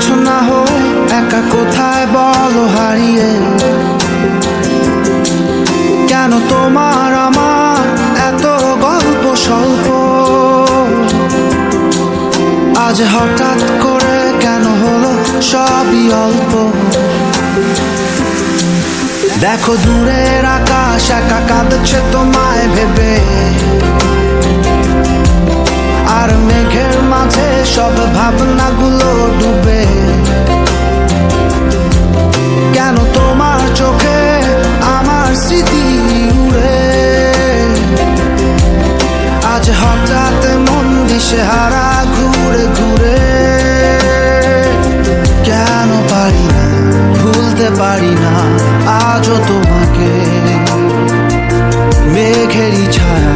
কিছু না হয়ে একা কোথায় বলো হারিয়ে? কেন তোমার আমার এত গল্প স্বল্প? আজ হঠাৎ করে কেন হলো সবই অল্প? দেখো দূরের আকাশ একা কাঁদছে তোমায় ভেবে, আর মেঘের মাঝে সব ভাবনাগুলো ডুবে। কেন তোমার চোখে আমার স্মৃতি উড়ে? আজ হঠাৎ মন দিশেহারা ঘুরে ঘুরে। কেন পারি না, ভুলতে পারি না আজও তোমাকে। মেঘেরই ছায়া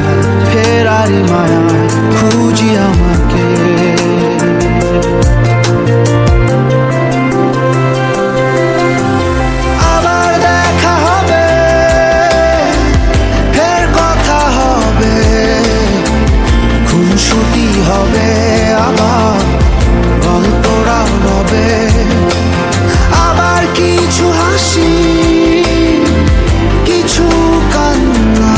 ফেরারি মায়া খুঁজি আমাকে। আবার দেখা হবে, ফের কথা হবে, খুনসুটি হবে, আবার গল্পরা হবে। আবার কিছু হাসি, কিছু কান্না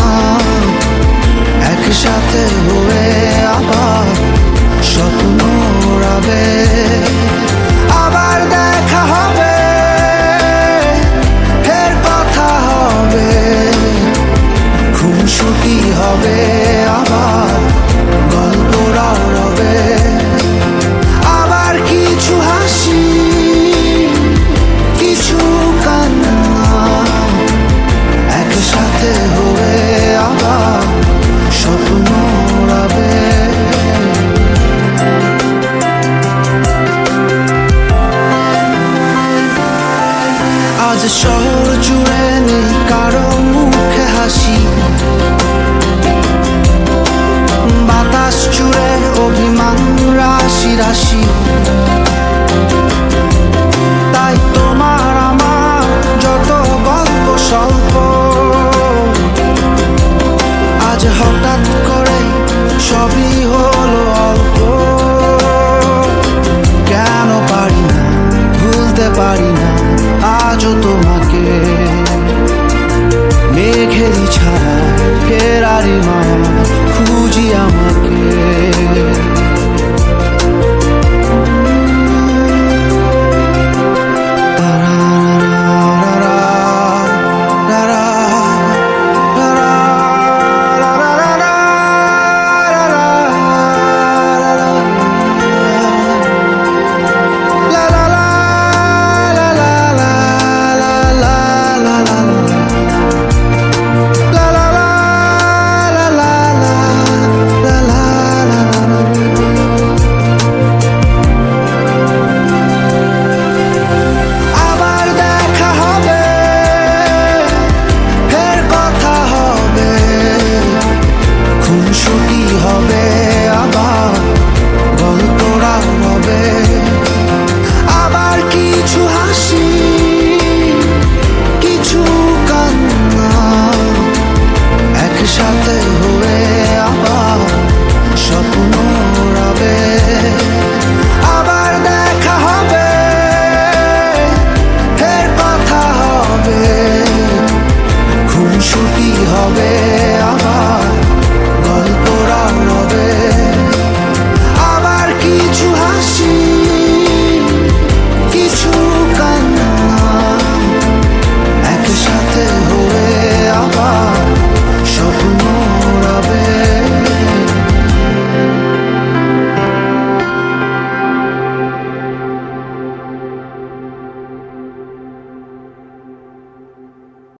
একসাথে হয়ে আবার স্বপ্ন উড়াবে। আবার দেখা হবে, ফের কথা হবে, খুনসুটি হবে, আবার গল্পরা উড়াবে। আবার কিছু হাসি, কিছু কান্না একসাথে হয়ে আবার স্বপ্ন উড়াবে। আজ শহর জুড়ে নেই কারো মুখে হাসি, বাতাস জুড়ে অভিমান রাশি রাশি।